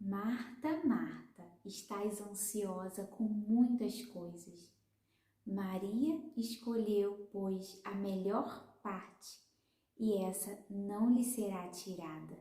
Marta, Marta, estás ansiosa com muitas coisas. Maria escolheu, pois, a melhor parte, e essa não lhe será tirada.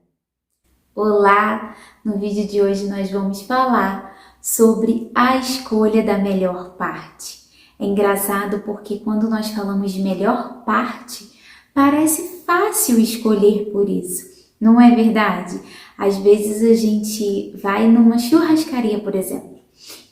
Olá! No vídeo de hoje nós vamos falar sobre a escolha da melhor parte. É engraçado porque quando nós falamos de melhor parte, parece fácil escolher por isso. Não é verdade? Às vezes a gente vai numa churrascaria, por exemplo,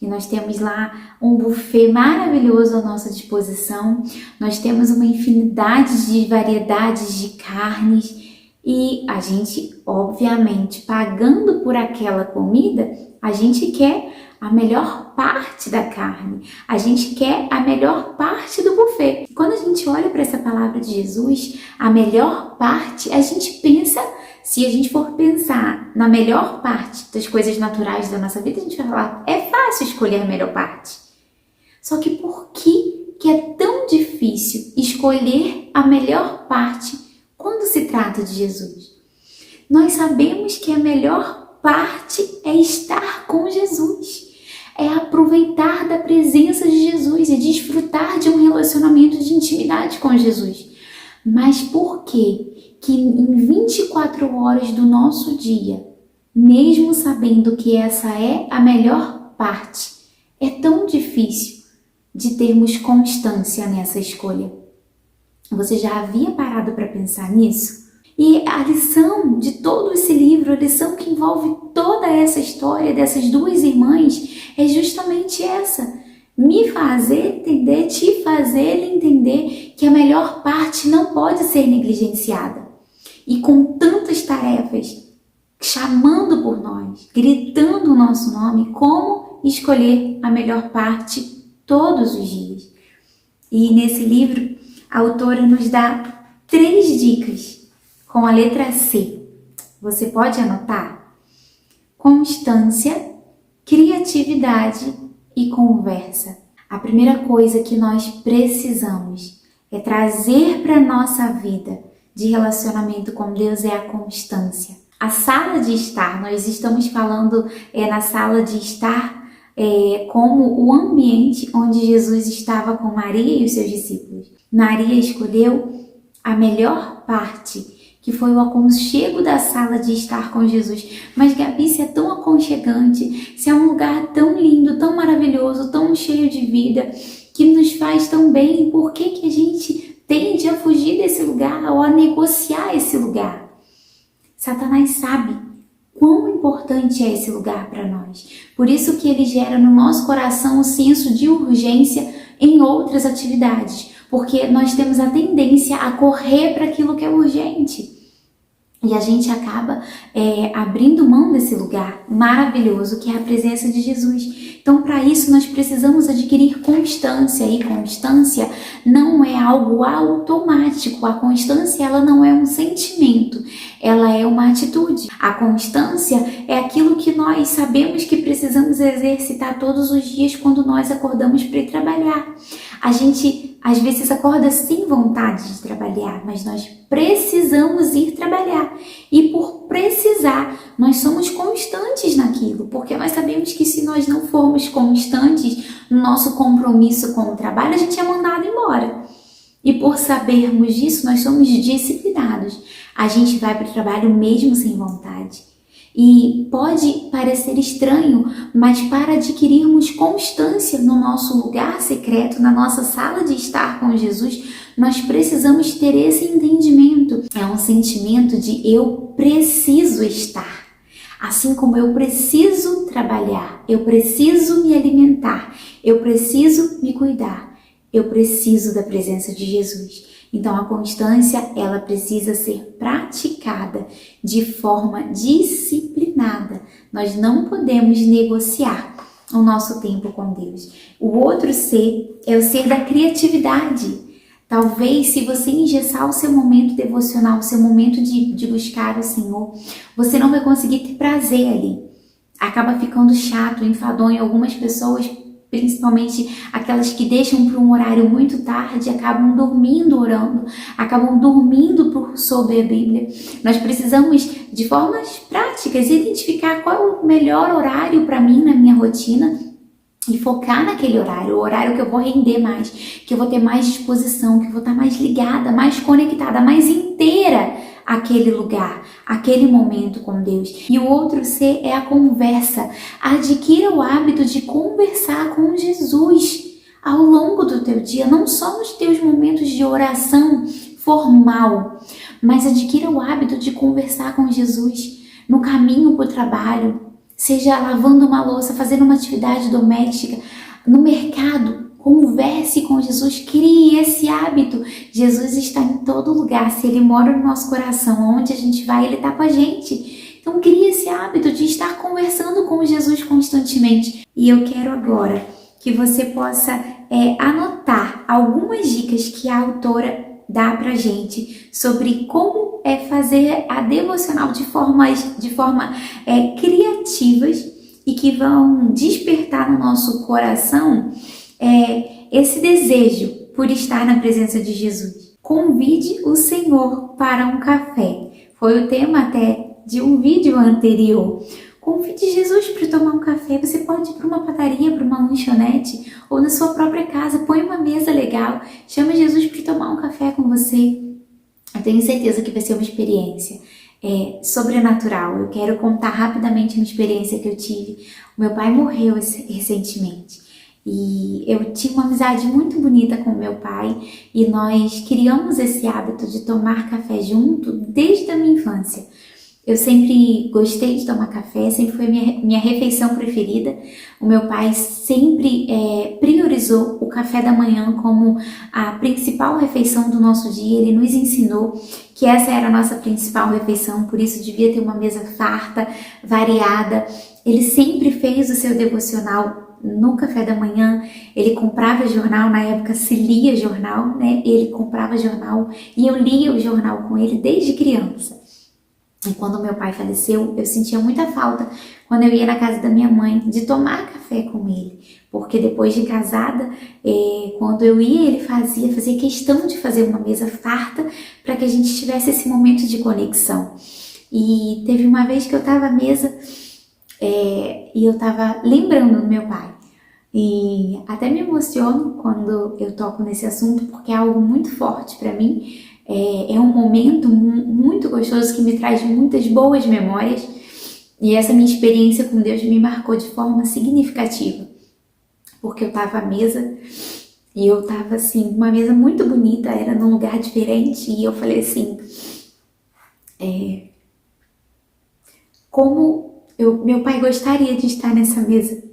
e nós temos lá um buffet maravilhoso à nossa disposição, nós temos uma infinidade de variedades de carnes e a gente, obviamente, pagando por aquela comida, a gente quer a melhor parte da carne, a gente quer a melhor parte do buffet. E quando a gente olha para essa palavra de Jesus, a melhor parte, a gente pensa, se a gente for pensar na melhor parte das coisas naturais da nossa vida, a gente vai falar, é fácil escolher a melhor parte. Só que por que é tão difícil escolher a melhor parte quando se trata de Jesus? Nós sabemos que a melhor parte é estar com Jesus, é aproveitar da presença de Jesus e desfrutar de um relacionamento de intimidade com Jesus. Mas por que em 24 horas do nosso dia, mesmo sabendo que essa é a melhor parte, é tão difícil de termos constância nessa escolha? Você já havia parado para pensar nisso? E a lição de todo esse livro, a lição que envolve toda essa história dessas duas irmãs é justamente essa. Me fazer entender, te fazer entender que a melhor parte não pode ser negligenciada. E com tantas tarefas chamando por nós, gritando o nosso nome, como escolher a melhor parte todos os dias? E nesse livro, a autora nos dá 3 dicas com a letra C. Você pode anotar? Constância, criatividade e conversa. A primeira coisa que nós precisamos é trazer para a nossa vida de relacionamento com Deus é a constância. A sala de estar, nós estamos falando na sala de estar como o ambiente onde Jesus estava com Maria e os seus discípulos. Maria escolheu a melhor parte, que foi o aconchego da sala de estar com Jesus. Mas Gabi, se é tão aconchegante, se é um lugar tão lindo, tão maravilhoso, tão cheio de vida, que nos faz tão bem, por que a gente tende a fugir desse lugar ou a negociar esse lugar? Satanás sabe quão importante é esse lugar para nós. Por isso que ele gera no nosso coração o senso de urgência em outras atividades, porque nós temos a tendência a correr para aquilo que é urgente. E a gente acaba abrindo mão desse lugar maravilhoso que é a presença de Jesus. Então, para isso, nós precisamos adquirir constância. E constância não é algo automático. A constância, ela não é um sentimento, ela é uma atitude. A constância é aquilo que nós sabemos que precisamos exercitar todos os dias quando nós acordamos para ir trabalhar. A gente, às vezes, acorda sem vontade de trabalhar, mas nós precisamos ir trabalhar. E por precisar, nós somos constantes naquilo, porque nós sabemos que se nós não formos constantes no nosso compromisso com o trabalho, a gente é mandado embora. E por sabermos disso, nós somos disciplinados. A gente vai para o trabalho mesmo sem vontade. E pode parecer estranho, mas para adquirirmos constância no nosso lugar secreto, na nossa sala de estar com Jesus, nós precisamos ter esse entendimento. É um sentimento de eu preciso estar. Assim como eu preciso trabalhar, eu preciso me alimentar, eu preciso me cuidar, eu preciso da presença de Jesus. Então a constância, ela precisa ser praticada de forma disciplinada. Nós não podemos negociar o nosso tempo com Deus. O outro C é o C da criatividade. Talvez se você engessar o seu momento devocional, o seu momento de buscar o Senhor, você não vai conseguir ter prazer ali. Acaba ficando chato, enfadonho. Algumas pessoas principalmente aquelas que deixam para um horário muito tarde, acabam dormindo orando, acabam dormindo sobre a Bíblia. Nós precisamos, de formas práticas, identificar qual é o melhor horário para mim na minha rotina e focar naquele horário, o horário que eu vou render mais, que eu vou ter mais disposição, que eu vou estar mais ligada, mais conectada, mais inteira àquele lugar, àquele momento com Deus. E o outro C é a conversa. Adquira o hábito de conversar com Jesus ao longo do teu dia, não só nos teus momentos de oração formal, mas adquira o hábito de conversar com Jesus no caminho para o trabalho, seja lavando uma louça, fazendo uma atividade doméstica, no mercado. Converse com Jesus, crie esse hábito. Jesus está em todo lugar. Se Ele mora no nosso coração, onde a gente vai, Ele está com a gente. Então crie esse hábito de estar conversando com Jesus constantemente. E eu quero agora que você possa anotar algumas dicas que a autora dá pra gente sobre como fazer a devocional de forma criativas e que vão despertar no nosso coração esse desejo por estar na presença de Jesus. Convide o Senhor para um café. Foi o tema até de um vídeo anterior. Convide Jesus para tomar um café. Você pode ir para uma padaria, para uma lanchonete ou na sua própria casa. Põe uma mesa legal. Chama Jesus para tomar um café com você. Eu tenho certeza que vai ser uma experiência sobrenatural. Eu quero contar rapidamente uma experiência que eu tive. O meu pai morreu recentemente. E eu tinha uma amizade muito bonita com meu pai e nós criamos esse hábito de tomar café junto desde a minha infância. Eu sempre gostei de tomar café, sempre foi minha refeição preferida. O meu pai sempre priorizou o café da manhã como a principal refeição do nosso dia. Ele nos ensinou que essa era a nossa principal refeição, por isso devia ter uma mesa farta, variada. Ele sempre fez o seu devocional no café da manhã. Ele comprava jornal, na época se lia jornal, né? Ele comprava jornal e eu lia o jornal com ele desde criança. E quando meu pai faleceu, eu sentia muita falta quando eu ia na casa da minha mãe de tomar café com ele. Porque depois de casada, quando eu ia, ele fazia questão de fazer uma mesa farta para que a gente tivesse esse momento de conexão. E teve uma vez que eu estava à mesa e eu estava lembrando do meu pai. E até me emociono quando eu toco nesse assunto, porque é algo muito forte para mim. É um momento muito gostoso que me traz muitas boas memórias e essa minha experiência com Deus me marcou de forma significativa, porque eu estava à mesa e eu estava assim, uma mesa muito bonita, era num lugar diferente e eu falei assim, meu pai gostaria de estar nessa mesa,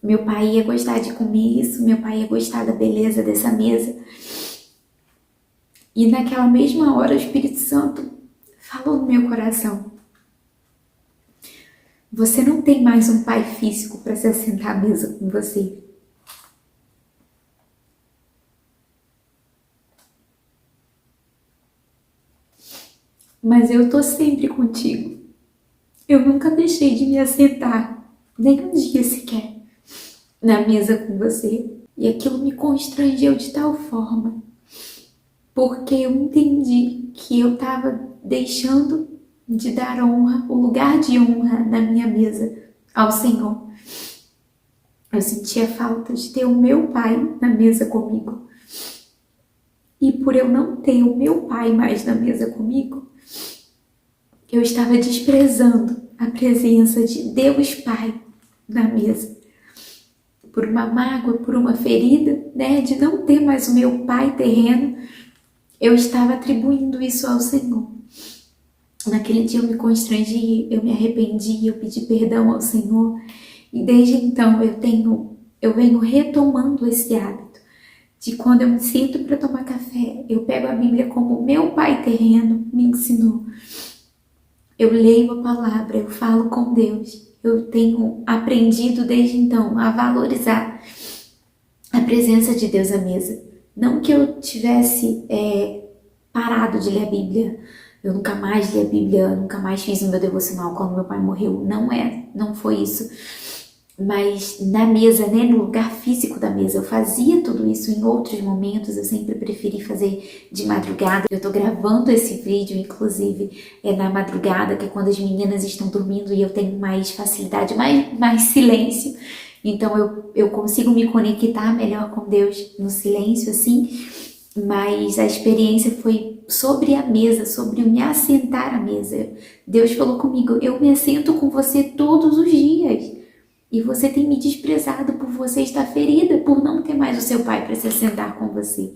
meu pai ia gostar de comer isso, meu pai ia gostar da beleza dessa mesa. E naquela mesma hora o Espírito Santo falou no meu coração: você não tem mais um pai físico para se assentar à mesa com você. Mas eu tô sempre contigo. Eu nunca deixei de me assentar, nem um dia sequer, na mesa com você. E aquilo me constrangeu de tal forma, porque eu entendi que eu estava deixando de dar honra, o lugar de honra na minha mesa ao Senhor. Eu sentia falta de ter o meu pai na mesa comigo. E por eu não ter o meu pai mais na mesa comigo, eu estava desprezando a presença de Deus Pai na mesa. Por uma mágoa, por uma ferida, né, de não ter mais o meu pai terreno, eu estava atribuindo isso ao Senhor. Naquele dia eu me constrangi, eu me arrependi, eu pedi perdão ao Senhor. E desde então eu venho retomando esse hábito de quando eu me sinto para tomar café, eu pego a Bíblia como meu pai terreno me ensinou. Eu leio a palavra, eu falo com Deus. Eu tenho aprendido desde então a valorizar a presença de Deus à mesa. Não que eu tivesse parado de ler a Bíblia, eu nunca mais li a Bíblia, nunca mais fiz o meu devocional quando meu pai morreu. Não foi isso. mas na mesa, né, no lugar físico da mesa. Eu fazia tudo isso em outros momentos, eu sempre preferi fazer de madrugada. Eu tô gravando esse vídeo, inclusive, na madrugada, que é quando as meninas estão dormindo e eu tenho mais facilidade, mais silêncio. Então eu consigo me conectar melhor com Deus no silêncio, assim. Mas a experiência foi sobre a mesa, sobre me assentar à mesa. Deus falou comigo, eu me assento com você todos os dias. E você tem me desprezado por você estar ferida, por não ter mais o seu pai para se assentar com você.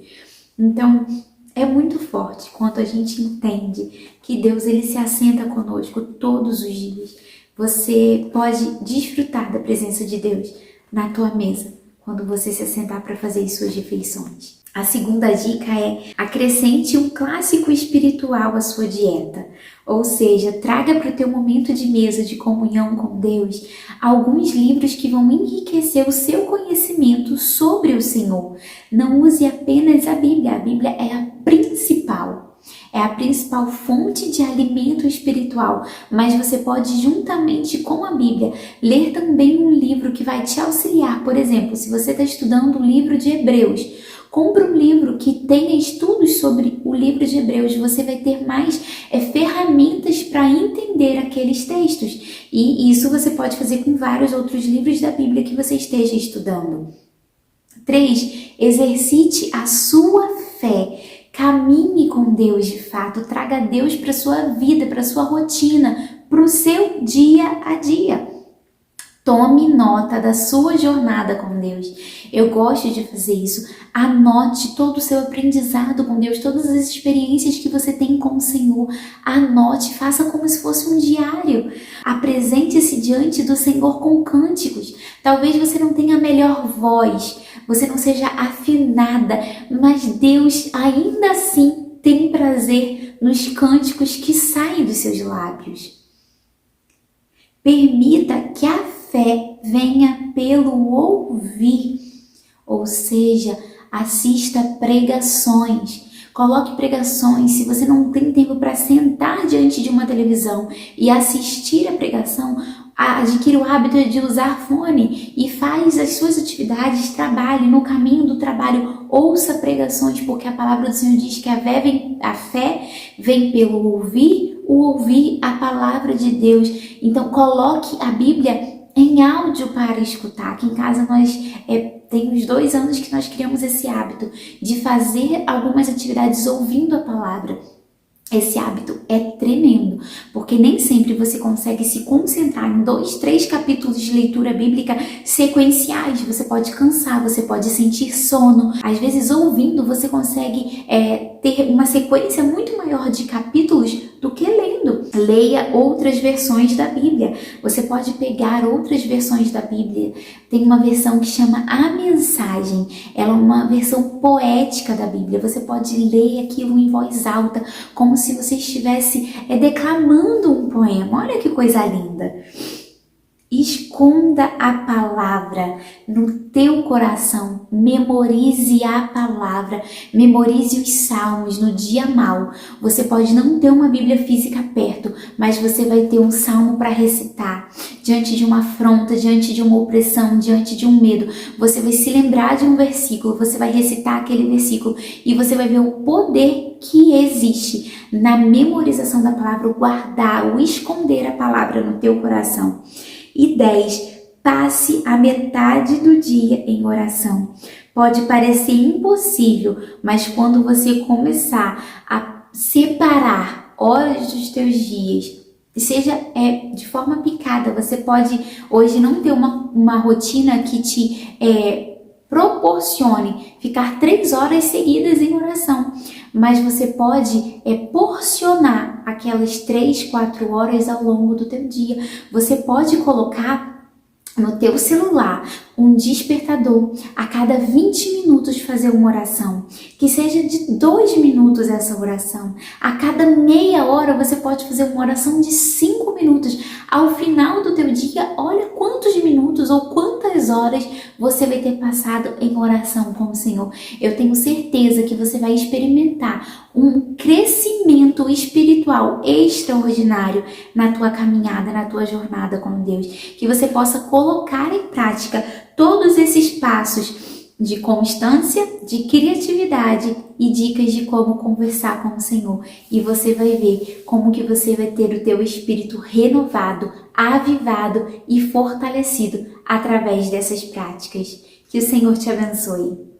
Então, é muito forte quando a gente entende que Deus ele se assenta conosco todos os dias. Você pode desfrutar da presença de Deus na tua mesa, quando você se assentar para fazer as suas refeições. A segunda dica é acrescente um clássico espiritual à sua dieta. Ou seja, traga para o teu momento de mesa de comunhão com Deus alguns livros que vão enriquecer o seu conhecimento sobre o Senhor. Não use apenas a Bíblia é a principal fonte de alimento espiritual, mas você pode, juntamente com a Bíblia, ler também um livro que vai te auxiliar. Por exemplo, se você está estudando o livro de Hebreus, compre um livro que tenha estudos sobre o livro de Hebreus, você vai ter mais ferramentas para entender aqueles textos. E isso você pode fazer com vários outros livros da Bíblia que você esteja estudando. 3. Exercite a sua fé. Caminhe com Deus de fato, traga Deus para a sua vida, para a sua rotina, para o seu dia a dia. Tome nota da sua jornada com Deus. Eu gosto de fazer isso. Anote todo o seu aprendizado com Deus, todas as experiências que você tem com o Senhor. Anote, faça como se fosse um diário. Apresente-se diante do Senhor com cânticos. Talvez você não tenha a melhor voz, você não seja afinada, mas Deus ainda assim tem prazer nos cânticos que saem dos seus lábios. Permita que a fé venha pelo ouvir, ou seja, assista pregações. Coloque pregações. Se você não tem tempo para sentar diante de uma televisão e assistir a pregação, adquira o hábito de usar fone e faz as suas atividades, trabalhe no caminho do trabalho, ouça pregações, porque a palavra do Senhor diz que a fé vem pelo ouvir, o ouvir a palavra de Deus. Então coloque a Bíblia em áudio para escutar. Aqui em casa nós tem uns 2 anos que nós criamos esse hábito de fazer algumas atividades ouvindo a palavra. Esse hábito é tremendo, porque nem sempre você consegue se concentrar em 2, 3 capítulos de leitura bíblica sequenciais. Você pode cansar, você pode sentir sono. Às vezes, ouvindo, você consegue ter uma sequência muito maior de capítulos do que lendo. Leia outras versões da Bíblia. Você pode pegar outras versões da Bíblia. Tem uma versão que chama A Mensagem. Ela é uma versão poética da Bíblia. Você pode ler aquilo em voz alta, como se você estivesse declamando um poema. Olha que coisa linda! Esconda a palavra no teu coração, memorize a palavra, memorize os salmos no dia mau. Você pode não ter uma Bíblia física perto, mas você vai ter um salmo para recitar. Diante de uma afronta, diante de uma opressão, diante de um medo, você vai se lembrar de um versículo, você vai recitar aquele versículo e você vai ver o poder que existe na memorização da palavra, o guardar, o esconder a palavra no teu coração. E 10, passe a metade do dia em oração. Pode parecer impossível, mas quando você começar a separar horas dos teus dias, seja de forma picada, você pode hoje não ter uma rotina que te proporcione ficar 3 horas seguidas em oração, mas você pode porcionar aquelas 3, 4 horas ao longo do teu dia. Você pode colocar no teu celular um despertador a cada 20 minutos fazer uma oração, que seja de 2 minutos essa oração. A cada meia hora você pode fazer uma oração de 5 minutos. Ao final do teu dia, olha quantos minutos ou quantas horas você vai ter passado em oração com o Senhor. Eu tenho certeza que você vai experimentar um crescimento espiritual extraordinário na tua caminhada, na tua jornada com Deus. Que você possa colocar em prática todos esses passos de constância, de criatividade e dicas de como conversar com o Senhor. E você vai ver como que você vai ter o teu espírito renovado, avivado e fortalecido através dessas práticas. Que o Senhor te abençoe.